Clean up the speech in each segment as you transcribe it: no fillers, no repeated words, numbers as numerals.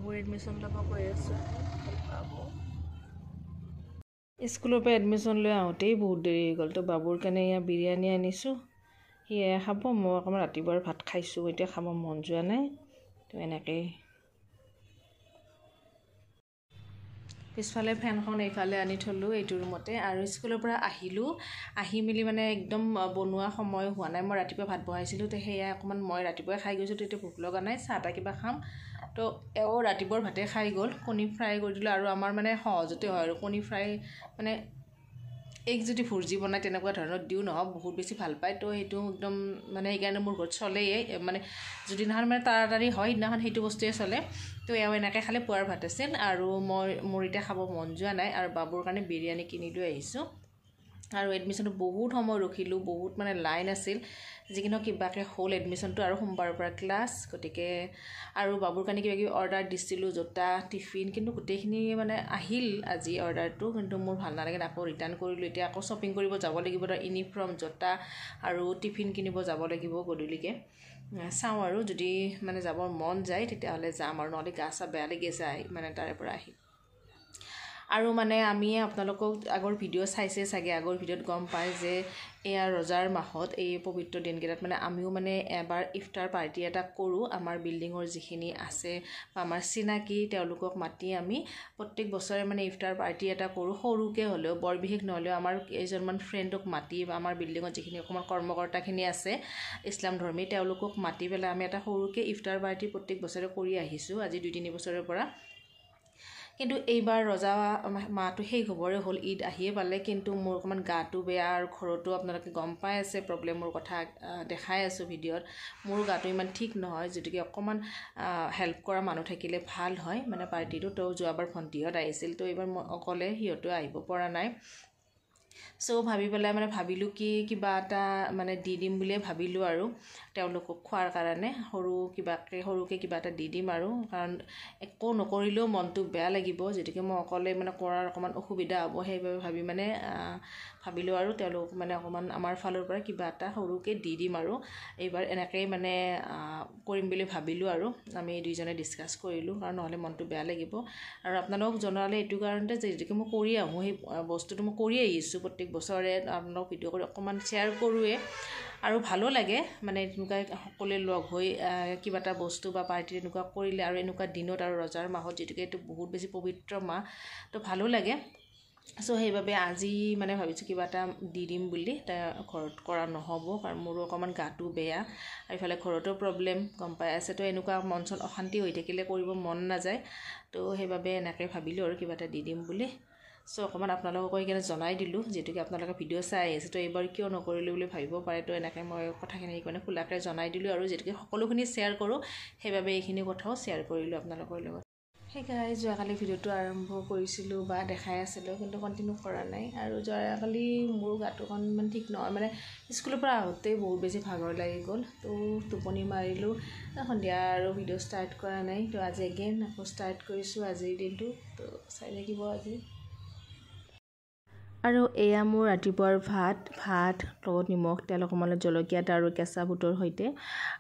বাবুৰ এডমিশ্যন ল'ব গৈ আছোঁ। বাবু স্কুলৰ পৰা এডমিশ্যন লৈ আহোঁতেই বহুত দেৰি হৈ গ'ল। তো বাবুৰ কাৰণে এয়া বিৰিয়ানী আনিছোঁ, সিয়ে খাব। মই অকণমান ৰাতিপুৱাৰ ভাত খাইছোঁ, এতিয়া খাব মন যোৱা নাই। তো এনেকৈ পিছফালে ফেনখন এইফালে আনি থলোঁ এইটো ৰুমতে। আৰু স্কুলৰ পৰা আহিলোঁ, আহি মেলি মানে একদম বনোৱা সময় হোৱা নাই। মই ৰাতিপুৱা ভাত বহাইছিলোঁ, তো সেয়া অকণমান মই ৰাতিপুৱাই খাই গৈছোঁ। তো এতিয়া ভোক লগা নাই, চাহ তাহ কিবা খাম। তো এও ৰাতিপুৱাৰ ভাতে খাই গ'ল। কণী ফ্ৰাই কৰি দিলোঁ, আৰু আমাৰ মানে সহজতে হয় আৰু কণী ফ্ৰাই মানে এগ যদি ভুৰ্জি বনায় তেনেকুৱা ধৰণৰ দিওঁ নহয়, বহুত বেছি ভাল পায়। তো সেইটো একদম মানে সেইকাৰণে মোৰ ঘৰত চলেই, মানে যদিনাখন মানে তাড়াতাড়ি হয় সেইদিনাখন সেইটো বস্তুৱে চলে। তো এওঁ এনেকৈ খালে পুৱাৰ ভাত আছিল, আৰু মোৰ এতিয়া খাব মন যোৱা নাই। আৰু বাবুৰ কাৰণে বিৰিয়ানী কিনি লৈ আহিছোঁ। আৰু এডমিশ্যনটো বহুত সময় ৰখিলোঁ, বহুত মানে লাইন আছিল। যিকিনো কিবাকৈ হ'ল এডমিশ্যনটো, আৰু সোমবাৰৰ পৰা ক্লাছ। গতিকে আৰু বাবুৰ কাৰণে কিবা কিবি অৰ্ডাৰ দিছিলোঁ, জোতা টিফিন, কিন্তু গোটেইখিনি মানে আহিল আজি অৰ্ডাৰটো, কিন্তু মোৰ ভাল নালাগে, আকৌ ৰিটাৰ্ণ কৰিলোঁ। এতিয়া আকৌ শ্বপিং কৰিব যাব লাগিব, তাৰ ইউনিফৰ্ম, জোতা আৰু টিফিন কিনিব যাব লাগিব গধূলিকৈ। চাওঁ আৰু যদি মানে যাবৰ মন যায় তেতিয়াহ'লে যাম, আৰু নহ'লে গা চা বেয়া লাগি আছে মানে তাৰে পৰা আহি। আৰু মানে আমি আপোনালোকক আগৰ ভিডিঅ' চাইছে চাগে, আগৰ ভিডিঅ'ত গম পায় যে এয়া ৰজাৰ মাহত এই পবিত্ৰ দিনকেইটাত মানে আমিও মানে এবাৰ ইফতাৰ পাৰ্টি এটা কৰোঁ। আমাৰ বিল্ডিঙৰ যিখিনি আছে বা আমাৰ চিনাকি তেওঁলোকক মাতি আমি প্ৰত্যেক বছৰে মানে ইফতাৰ পাৰ্টি এটা কৰোঁ, সৰুকৈ হ'লেও, বৰ বিশেষ নহ'লেও। আমাৰ কেইজনমান ফ্ৰেণ্ডক মাতি বা আমাৰ বিল্ডিঙত যিখিনি অকণমান কৰ্মকৰ্তাখিনি আছে ইছলাম ধৰ্মী, তেওঁলোকক মাতি পেলাই আমি এটা সৰুকৈ ইফতাৰ পাৰ্টি প্ৰত্যেক বছৰে কৰি আহিছোঁ, আজি 2-3 বছৰৰ পৰা। কিন্তু এইবাৰ ৰজা মাহটো শেষ হ'বৰে হ'ল, ঈদ আহিয়ে পালে। কিন্তু মোৰ অকণমান গাটো বেয়া, আৰু ঘৰতো আপোনালোকে গম পাই আছে প্ৰব্লেমৰ কথা, দেখাই আছোঁ ভিডিঅ'ত। মোৰো গাটো ইমান ঠিক নহয়, যদিকে অকণমান হেল্প কৰা মানুহ থাকিলে ভাল হয় মানে পাৰ্টিটো। তো যোৱাবাৰ ভণ্টিহঁত আহিছিল, তো এইবাৰ মই অকলে, সিহঁতেও আহিব পৰা নাই। চ' ভাবি পেলাই মানে ভাবিলোঁ কি কিবা এটা মানে দি দিম বুলিয়ে ভাবিলোঁ, আৰু তেওঁলোকক খোৱাৰ কাৰণে সৰুকৈ কিবা এটা দি দিম। আৰু কাৰণ একো নকৰিলেও মনটো বেয়া লাগিব, যদিকে মই অকলে মানে কৰাৰ অকণমান অসুবিধা হ'ব, সেইবাবে ভাবি মানে ভাবিলোঁ আৰু তেওঁলোকক মানে অকণমান আমাৰ ফালৰ পৰা কিবা এটা সৰুকৈ দি দিম। আৰু এইবাৰ এনেকৈয়ে মানে কৰিম বুলি ভাবিলোঁ, আৰু আমি দুইজনে ডিছকাছ কৰিলোঁ, কাৰণ নহ'লে মনটো বেয়া লাগিব। আৰু আপোনালোকক জনালে এইটো কাৰণতে যে যদিকে মই কৰি আহোঁ, সেই বস্তুটো মই কৰি আহিছোঁ প্ৰত্যেক বছৰে, আপোনালোকক ভিডিঅ' কৰি অকণমান শ্বেয়াৰ কৰোঁৱে, আৰু ভালো লাগে মানে তেনেকুৱা সকলোৱে লগ হৈ কিবা এটা বস্তু বা পাৰ্টি এনেকুৱা কৰিলে, আৰু এনেকুৱা দিনত, আৰু ৰজাৰ মাহত, যিহেতুকে এইটো বহুত বেছি পবিত্ৰ মাহ, তো ভালো লাগে। চ' সেইবাবে আজি মানে ভাবিছোঁ কিবা এটা দি দিম বুলি। ঘৰত কৰা নহ'ব, কাৰণ মোৰো অকণমান গাটো বেয়া, আৰু ইফালে ঘৰতো প্ৰব্লেম গম পাই আছে। তো এনেকুৱা মন চন অশান্তি হৈ থাকিলে কৰিব মন নাযায়। তো সেইবাবে এনেকৈ ভাবিলোঁ আৰু কিবা এটা দি দিম বুলি। চ' অকণমান আপোনালোকক সেইকাৰণে জনাই দিলোঁ, যিহেতুকে আপোনালোকে ভিডিঅ' চাই আহিছে। তো এইবাৰ কিয় নকৰিলোঁ বুলি ভাবিব পাৰে, তো এনেকৈ মই কথাখিনি সেইকাৰণে খোলাকৈ জনাই দিলোঁ, আৰু যিহেতুকে সকলোখিনি শ্বেয়াৰ কৰোঁ, সেইবাবে এইখিনি কথাও শ্বেয়াৰ কৰিলোঁ আপোনালোকৰ লগত। সেইকাৰণে যোৱাকালি ভিডিঅ'টো আৰম্ভ কৰিছিলোঁ বা দেখাই আছিলোঁ, কিন্তু কণ্টিনিউ কৰা নাই। আৰু যোৱাকালি মোৰ গাটো অকণমান ঠিক নহয়, মানে স্কুলৰ পৰা আহোঁতেই বহুত বেছি ভাগৰ লাগি গ'ল। তো টোপনি মাৰিলোঁ, সন্ধিয়া আৰু ভিডিঅ' ষ্টাৰ্ট কৰা নাই। তো আজি এগেইন আকৌ ষ্টাৰ্ট কৰিছোঁ আজিৰ দিনটো, তো চাই থাকিব আজি। আৰু এয়া মোৰ ৰাতিপুৱাৰ ভাত লগত নিমখ তেল অকণমান, জলকীয়া এটা, আৰু কেঁচা বুটৰ সৈতে।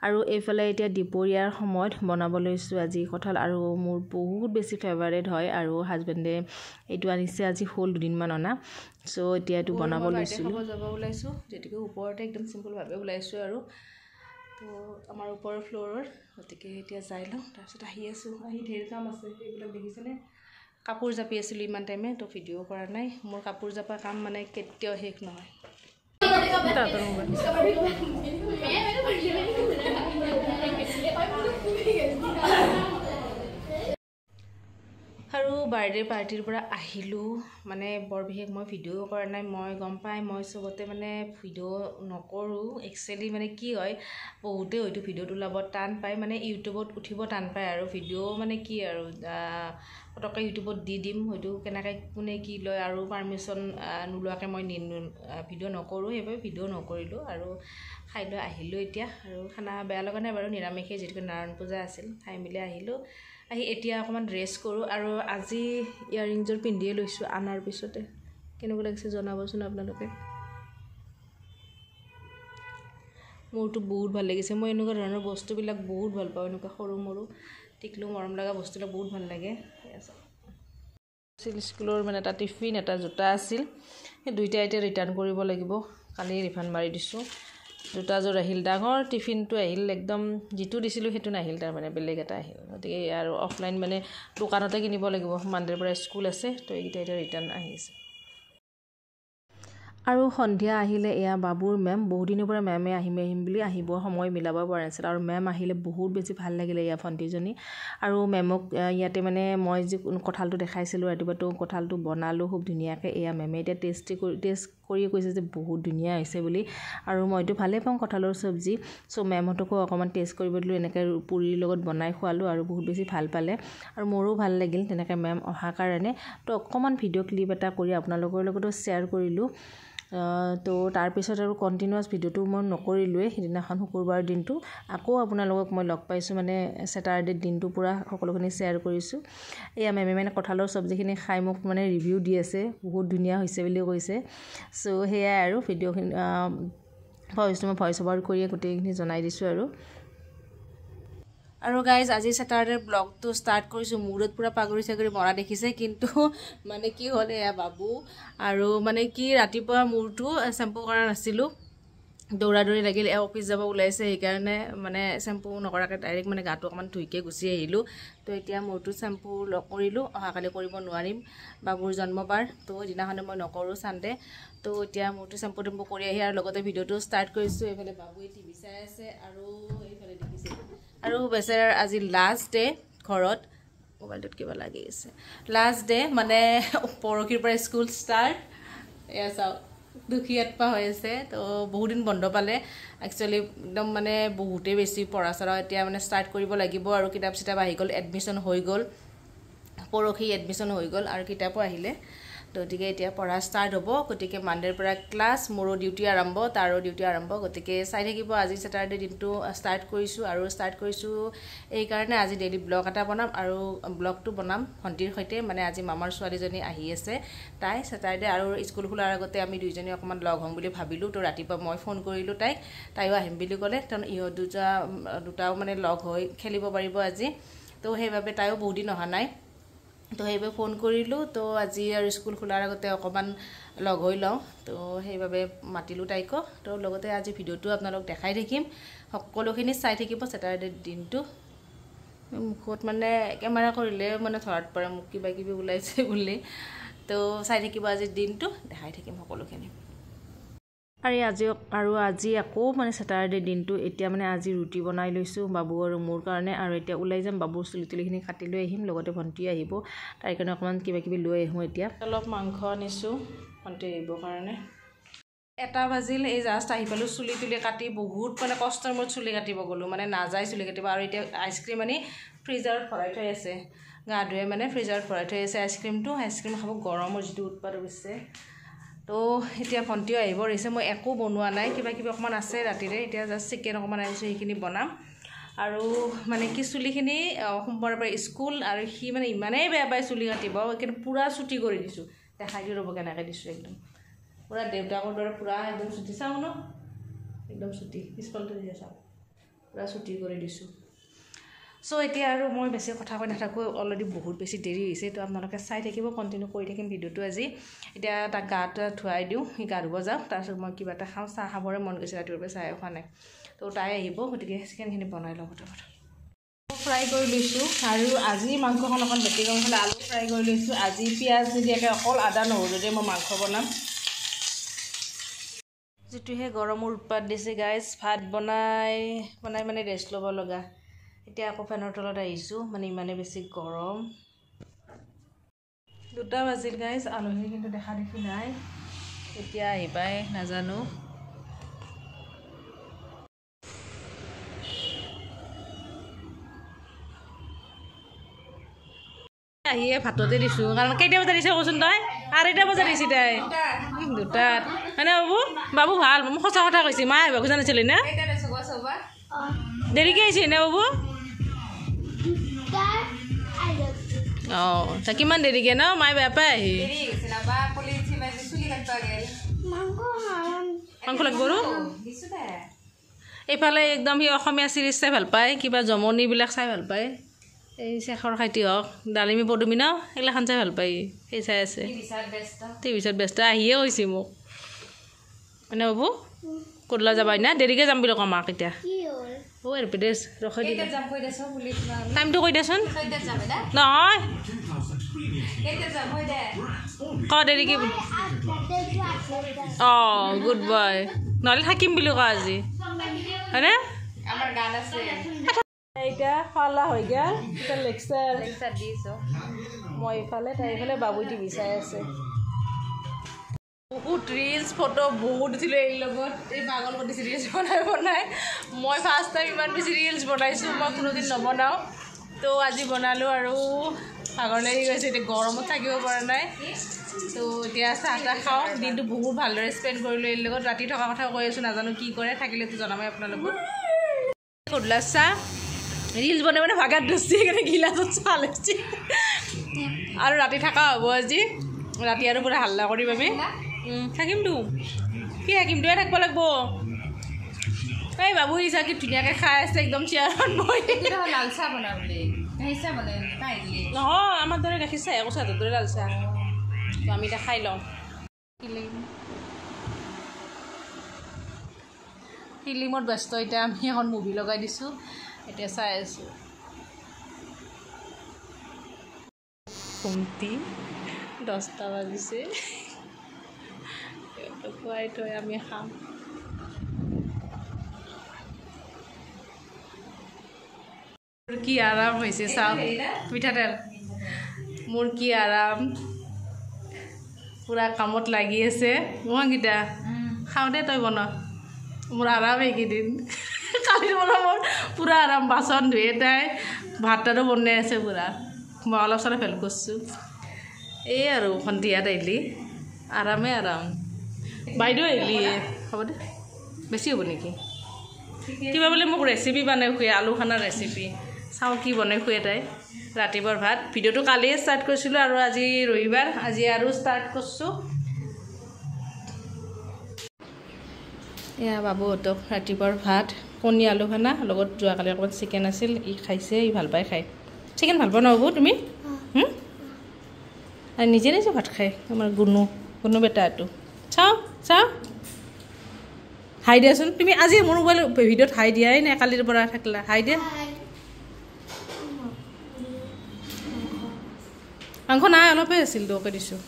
আৰু এইফালে এতিয়া দুপৰীয়াৰ সময়ত বনাব লৈছোঁ আজি কঁঠাল, আৰু মোৰ বহুত বেছি ফেভাৰেট হয়। আৰু হাজবেণ্ডে এইটো আনিছে, আজি হ'ল 2 দিনমান অনা। চ' এতিয়া এইটো বনাব লৈছিলোঁ। যাব ওলাইছোঁ, যিহেতুকে ওপৰতে একদম চিম্পলভাৱে ওলাইছোঁ। আৰু তো আমাৰ ওপৰৰ ফ্ল'ৰৰ, গতিকে এতিয়া যাই লওঁ, তাৰপিছত আহি আছোঁ। আহি ঢেৰ কাম আছে, এইবিলাক দেখিছেনে? কাপোৰ জাপি আছিলোঁ ইমান টাইমে, তো ভিডিঅ' কৰা নাই। মোৰ কাপোৰ জাপা কাম মানে কেতিয়াও শেষ নহয়। আৰু বাৰ্থডে পাৰ্টিৰ পৰা আহিলোঁ, মানে বৰ বিশেষ মই ভিডিঅ' কৰা নাই। মই গম পাই, মই চবতে মানে ভিডিঅ' নকৰোঁ। একচুৱেলি মানে কি হয়, বহুতেই হয়তো ভিডিঅ'ত ওলাব টান পায়, মানে ইউটিউবত উঠিব টান পায়। আৰু ভিডিঅ' মানে কি আৰু পটককৈ ইউটিউবত দি দিম, হয়তো কেনেকৈ কোনে কি লয়, আৰু পাৰ্মিশ্যন নোলোৱাকৈ মই ভিডিঅ' নকৰোঁ, সেইবাবে ভিডিঅ' নকৰিলোঁ। আৰু খাই লৈ আহিলোঁ এতিয়া, আৰু খানা বেয়া লগা নাই বাৰু, নিৰামিষে, যিহেতুকে নাৰায়ণ পূজা আছিল, খাই মেলি আহিলোঁ। আহি এতিয়া অকণমান ৰেষ্ট কৰোঁ। আৰু আজি ইয়াৰিংযোৰ পিন্ধিয়ে লৈছোঁ আনাৰ পিছতে। কেনেকুৱা লাগিছে জনাবচোন আপোনালোকে। মোৰতো বহুত ভাল লাগিছে মই এনেকুৱা ধৰণৰ বস্তুবিলাক বহুত ভাল পাওঁ এনেকুৱা সৰু মৰু টিকলো মৰম লগা বস্তুবিলাক বহুত ভাল লাগে স্কুলৰ মানে এটা টিফিন এটা জোতা আছিল সেই দুইটা এতিয়া ৰিটাৰ্ণ কৰিব লাগিব কালি ৰিফাণ্ড মাৰি দিছোঁ দুটা যোৰ আহিল ডাঙৰ টিফিনটো আহিল একদম যিটো দিছিলোঁ সেইটো নাহিল তাৰমানে বেলেগ এটা আহিল গতিকে আৰু অফলাইন মানে দোকানতে কিনিব লাগিব মানডেৰ পৰা স্কুল আছে তো এইকেইটা এতিয়া ৰিটাৰ্ণ আহিছে আৰু সন্ধিয়া আহিলে এয়া বাবুৰ মেম বহুত দিনৰ পৰা মেমে আহিম বুলি আহিব সময় মিলাব পৰা নাছিল আৰু মেম আহিলে বহুত বেছি ভাল লাগিলে এয়া ভণ্টিজনী আৰু মেমক ইয়াতে মানে মই যে কঁঠালটো দেখাইছিলোঁ ৰাতিপুৱাটো কঁঠালটো বনালোঁ খুব ধুনীয়াকৈ এয়া মেমে এতিয়া টেষ্ট কৰি কৈছে যে বহুত ধুনীয়া হৈছে বুলি আৰু মইতো ভালেই পাওঁ কঁঠালৰ চব্জি চ' মেমহঁতকো অকণমান টেষ্ট কৰিব দিলোঁ এনেকৈ পুৰিৰ লগত বনাই খোৱালোঁ আৰু বহুত বেছি ভাল পালে আৰু মোৰো ভাল লাগিল তেনেকৈ মেম অহাৰ কাৰণে তো অকণমান ভিডিঅ' ক্লিপ এটা কৰি আপোনালোকৰ লগতো শ্বেয়াৰ কৰিলোঁ তো তাৰপিছত আৰু কণ্টিনিউৱাছ ভিডিঅ'টো মই নকৰিলোৱে সিদিনাখন শুকুৰবাৰ দিনটো আকৌ আপোনালোকক মই লগ পাইছোঁ মানে ছেটাৰডে দিনটো পুৰা সকলোখিনি শ্বেয়াৰ কৰিছোঁ এয়া মেমে মানে কঁঠালৰ চব্জিখিনি খাই মোক মানে ৰিভিউ দি আছে বহুত ধুনীয়া হৈছে বুলি কৈছে চ' সেয়াই আৰু ভিডিঅ'খিনি ভইচটো মই ভইচ অভাৰ কৰিয়ে গোটেইখিনি জনাই দিছোঁ আৰু গাইজ আজি ছেটাৰডে ব্লগটো ষ্টাৰ্ট কৰিছোঁ মূৰত পূৰা পাগুৰি চাগুৰি মৰা দেখিছে কিন্তু মানে কি হ'ল এয়া বাবু আৰু মানে কি ৰাতিপুৱা মূৰটো চেম্পু কৰা নাছিলোঁ দৌৰা দৌৰি লাগিল অফিচ যাব ওলাইছে সেইকাৰণে মানে চেম্পু নকৰাকৈ ডাইৰেক্ট মানে গাটো অকণমান ধুইকৈ গুচি আহিলোঁ তো এতিয়া মূৰটো চেম্পু কৰিলোঁ অহাকালি কৰিব নোৱাৰিম বাবুৰ জন্মবাৰ তো সেইদিনাখনে মই নকৰোঁ ছানডে তো এতিয়া মূৰটো চেম্পু টেম্পু কৰি আহি আৰু লগতে ভিডিঅ'টো ষ্টাৰ্ট কৰিছোঁ এইফালে বাবুৱে টিভি চাই আছে আৰু এইফালে দেখিছে আৰু বেচেৰাৰ আজি লাষ্ট ডে ঘৰত মোবাইলটোত কিবা লাগি আছে লাষ্ট ডে মানে পৰহিৰ পৰা স্কুল ষ্টাৰ্ট এয়া চাওক দুখীয়াতপা হৈ আছে তো বহুত দিন বন্ধ পালে একচুৱেলি একদম মানে বহুতেই বেছি পঢ়া চঢ়া এতিয়া মানে ষ্টাৰ্ট কৰিব লাগিব আৰু কিতাপ চিতাপ আহি গ'ল এডমিশ্যন হৈ গ'ল পৰহি এডমিশ্যন হৈ গ'ল আৰু কিতাপো আহিলে গতিকে এতিয়া পঢ়া ষ্টাৰ্ট হ'ব গতিকে মানডেৰ পৰা ক্লাছ মোৰো ডিউটি আৰম্ভ তাৰো ডিউটি আৰম্ভ গতিকে চাই থাকিব আজি ছেটাৰডে দিনটো ষ্টাৰ্ট কৰিছোঁ এইকাৰণে আজি ডেইলি ব্লগ এটা বনাম আৰু ব্লগটো বনাম ভণ্টিৰ সৈতে মানে আজি মামাৰ ছোৱালীজনী আহি আছে তাই ছেটাৰডে আৰু স্কুল খোলাৰ আগতে আমি দুইজনী অকণমান লগ হ'ম বুলি ভাবিলোঁ তো ৰাতিপুৱা মই ফোন কৰিলোঁ তাইও আহিম বুলি ক'লে কাৰণ ইহঁত দুটাও মানে লগ হৈ খেলিব পাৰিব আজি তো সেইবাবে তাইও বহুত দিন অহা নাই তো সেইবাবে ফোন কৰিলোঁ তো আজি আৰু স্কুল খোলাৰ আগতে অকণমান লগ হৈ লওঁ তো সেইবাবে মাতিলোঁ তাইকো তো লগতে আজি ভিডিঅ'টো আপোনালোক দেখাই থাকিম সকলোখিনি চাই থাকিব ছেটাৰডে দিনটো মুখত মানে কেমেৰা কৰিলে মানে ধৰাত পৰে মোক কিবা কিবি ওলাইছে বুলি তো চাই থাকিব আজিৰ দিনটো দেখাই থাকিম সকলোখিনি আৰু আজি আকৌ মানে ছেটাৰডে দিনটো এতিয়া মানে আজি ৰুটি বনাই লৈছোঁ বাবু আৰু মোৰ কাৰণে আৰু এতিয়া ওলাই যাম বাবুৰ চুলিখিনি কাটি লৈ আহিম লগতে ভণ্টি আহিব তাইৰ কাৰণে অকণমান কিবা কিবি লৈ আহোঁ এতিয়া অলপ মাংস আনিছোঁ ভণ্টি আহিবৰ কাৰণে 1 বাজিল এই জাষ্ট আহি পালোঁ চুলি তুলি কাটি বহুত মানে কষ্টৰ মূৰত চুলি কাটিব গ'লোঁ মানে নাযায় চুলি কাটিব আৰু এতিয়া আইচক্ৰীম আনি ফ্ৰিজাৰত ভৰাই থৈ আছে গা ধুৱে মানে ফ্ৰিজাৰত ভৰাই থৈ আছে আইচক্ৰীম খাব গৰমৰ যিটো উৎপাত হৈছে তো এতিয়া ভণ্টিও আহিব ৰৈছে মই একো বনোৱা নাই কিবা কিবি অকণমান আছে ৰাতিৰে এতিয়া জাষ্ট চিকেন অকণমান আনিছোঁ সেইখিনি বনাম আৰু মানে কি চুলিখিনি সোমবাৰৰ পৰা স্কুল আৰু সি মানে ইমানেই বেয়া পায় চুলি কাটিব কিন্তু পূৰা চুটি কৰি দিছোঁ দেখাই দিওঁ ৰ'ব কেনেকৈ দিছোঁ একদম পূৰা দেউতাকৰ দৰে পূৰা একদম চুটি চাওঁ ন একদম চুটি পিছফালটো দিয়ে চাওঁ পূৰা চুটি কৰি দিছোঁ চ' এতিয়া আৰু মই বেছি কথা কৈ নাথাকোঁ অলৰেডি বহুত বেছি দেৰি হৈছে তো আপোনালোকে চাই থাকিব কণ্টিনিউ কৰি থাকিম ভিডিঅ'টো আজি এতিয়া তাক গাটো ধুৱাই দিওঁ সি গা ধুব যাওঁ তাৰপিছত মই কিবা এটা খাওঁ চাহ খাবৰে মন গৈছে ৰাতিপুৱাৰ পৰা চাহে খোৱা নাই তো তাই আহিব গতিকে চিকেনখিনি বনাই লওঁ ফটাফট ফ্ৰাই কৰি লৈছোঁ আৰু আজি মাংসখন অকণ বেছি গৰম হ'লে আলু ফ্ৰাই কৰি লৈছোঁ আজি পিঁয়াজ নিদিয়াকৈ অকল আদা নহৰুৰে মই মাংস বনাম যিটোহে গৰমৰ উৎপাত দিছে গাইজ ভাত বনাই মানে ৰেষ্ট ল'ব লগা এতিয়া আকৌ ফেনৰ তলত আহিছোঁ মানে ইমানে বেছি গৰম 2 বাজিল গাইজ আলহী কিন্তু দেখা দেখি নাই এতিয়া আহিবাই নাজানো আহিয়ে ভাততে দিছোঁ কাৰণ কেইটা বজাত দিছে কচোন তই 2:30 বজাত দিছি তাই 2টাত হয়নে বাবু ভাল মোক সঁচা কথা কৈছে মা আহিব খোজা নাছিলি না দেৰিকৈ আহিছে নে বাবু অঁ তা কিমান দেৰিকৈ ন মায়ে বেয়া পাই আহি মাংস লাগিব আৰু এইফালে একদম সি অসমীয়া চিৰিজ চাই ভাল পায় কিবা জমনিবিলাক চাই ভাল পায় এই শেখৰ খাইটি হওক ডালিমী পদুমী ন এইগিলাখান চাই ভাল পায় সেই চাই আছে টিভিছত ব্যস্ত আহিয়ে হৈছে মোক মানে বাবু ক'তলা যাবাই না দেৰিকৈ যাম বুলি কওঁ মাক এতিয়া অ' এৰপেডেছ ৰখাই দি টাইমটো কৈ দেচোন নহয় ক দেৰিকৈ অঁ গুড বয় নহ'লে থাকিম বুলি কোৱা আজি হয়নে এতিয়া খালা হৈ গ'ল এতিয়া লেকচাৰ দিছোঁ মই এইফালে তাই এইফালে বাবুই টিভি চাই আছে বহুত ৰিলছ ফটো বহুত উঠিলোঁ এই লগত এই পাগল কৰিছে ৰিলছ বনাই মই ফাৰ্ষ্ট টাইম ইমান বেছি ৰিলছ বনাইছোঁ মই কোনোদিন নবনাওঁ তো আজি বনালোঁ আৰু ভাগৰ লাগি গৈছে এতিয়া গৰমত থাকিব পৰা নাই তো এতিয়া চাহ তাহ খাওঁ দিনটো বহুত ভালদৰে স্পেণ্ড কৰিলোঁ এই লগত ৰাতি থকা কথা কৈ আছোঁ নাজানো কি কৰে থাকিলেতো জনামেই আপোনালোকক গধূলা চাহ ৰিলছ বনাই মানে ভাগাত ধৰিছে সেইকাৰণে গিলাচত চাহ লৈছে আৰু ৰাতি থকা হ'ব আজি ৰাতি আৰু পুৰা হাল্লা কৰিম আমি থাকিমতো কি থাকিম তয়ে থাকিব লাগিব এই বাবু ইচ্ছা কি ধুনীয়াকৈ খাই আছে একদম চেয়াৰত বহি লাল চাহ বনাবলৈ নহয় আমাৰ দৰে গাখীৰ চাহ আকৌ চাহৰ দৰে লাল চাহ তো আমি এতিয়া খাই লওঁ ফিল্মত ব্যস্ত এতিয়া আমি এখন মুভি লগাই দিছোঁ এতিয়া চাই আছোঁ ঘুমটি 10টা বাজিছে খুৱাই থৈ আমি খাম কি আৰাম হৈছে চাওক মিঠাতেল মোৰ কি আৰাম পূৰা কামত লাগি আছে মহাগীতা খাওঁ দে তই বনা মোৰ আৰাম এইকেইদিন কালি বনাব মোৰ পূৰা আৰাম বাচন ধুয়ে তাই ভাত তাতো বনাই আছে পূৰা মই অলপ চলপ হেল্প কৰিছোঁ এই আৰু সন্ধিয়াত আহিলি আৰামে আৰাম বাইদেউ আহিলি হ'ব দে বেছি হ'ব নেকি কিবা বোলে মোক ৰেচিপি বনাই খুৱাই আলু খানাৰ ৰেচিপি চাওঁ কি বনাই খুৱাই তাই ৰাতিপুৱাৰ ভাত ভিডিঅ'টো কালিয়ে ষ্টাৰ্ট কৰিছিলোঁ আৰু আজি ৰবিবাৰ আজি আৰু ষ্টাৰ্ট কৰিছোঁ এয়া বাবুহঁতক ৰাতিপুৱাৰ ভাত কণী আলু খানা লগত যোৱাকালি অকণমান চিকেন আছিল ই খাইছে ই ভাল পায় খাই চিকেন ভাল পোৱা নহ'ব তুমি আৰু নিজে নিজে ভাত খায় আমাৰ গুণু বেটাটো চাওঁ হাই দিয়াচোন তুমি আজি মোৰ মোবাইল ভিডিঅ'ত হাই দিয়াই নাই কালিৰ পৰা থাকিলা হাই দিয়া মাংস নাই অলপহে আছিল দৌকে দিছোঁ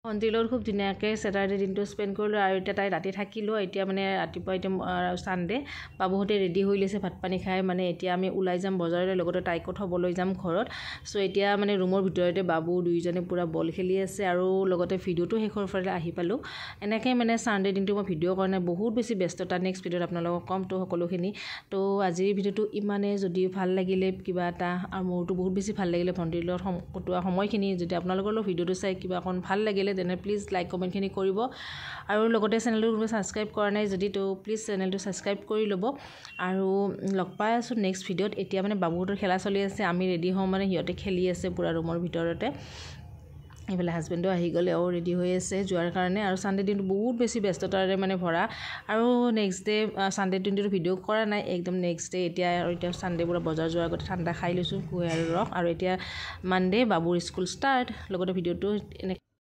ভণ্টিৰ লগত খুব ধুনীয়াকৈ ছেটাৰডে দিনটো স্পেণ্ড কৰিলোঁ আৰু এতিয়া তাই ৰাতি থাকিলোঁ এতিয়া মানে ৰাতিপুৱা এতিয়া ছানডে বাবুহঁতে ৰেডি হৈ লৈছে ভাত পানী খাই মানে এতিয়া আমি ওলাই যাম বজাৰলৈ লগতে তাইকো থ'বলৈ যাম ঘৰত চ' এতিয়া মানে ৰুমৰ ভিতৰতে বাবু দুয়োজনে পূৰা বল খেলি আছে আৰু লগতে ভিডিঅ'টো শেষৰ ফালে আহি পালোঁ এনেকৈ মানে ছানডে দিনটো মই ভিডিঅ' কাৰণে বহুত বেছি ব্যস্ততা নেক্সট ভিডিঅ'ত আপোনালোকক ক'ম তো সকলোখিনি তো আজিৰ ভিডিঅ'টো ইমানেই যদি ভাল লাগিলে কিবা এটা আৰু মোৰতো বহুত বেছি ভাল লাগিলে ভণ্টিৰ লগত কটোৱা সময়খিনি যদি আপোনালোকৰ লগত ভিডিঅ'টো চাই কিবা অকণ ভাল লাগিলে তেনে প্লিজ লাইক কমেণ্টখিনি কৰিব আৰু লগতে চেনেলটো ছাবস্ক্ৰাইব কৰা নাই যদি তো প্লিজ চেনেলটো ছাবস্ক্ৰাইব কৰি ল'ব আৰু লগ পাই আছোঁ নেক্সট ভিডিঅ'ত এতিয়া মানে বাবুহঁতৰ খেলা চলি আছে আমি ৰেডি হওঁ মানে সিহঁতে খেলি আছে পূৰা ৰুমৰ ভিতৰতে এইফালে হাজবেণ্ডো আহি গ'লে আৰু ৰেডি হৈ আছে যোৱাৰ কাৰণে আৰু ছানডে দিনটো বহুত বেছি ব্যস্ততাৰে মানে ভৰা আৰু নেক্সট ডে ছানডে দিনটো ভিডিঅ' কৰা নাই একদম নেক্সট ডে এতিয়া ছানডে পূৰা বজাৰ যোৱাৰ আগতে ঠাণ্ডা খাই লৈছোঁ কুঁহিয়াৰৰ ৰস আৰু এতিয়া মানডে বাবুৰ স্কুল ষ্টাৰ্ট লগতে ভিডিঅ'টো এনে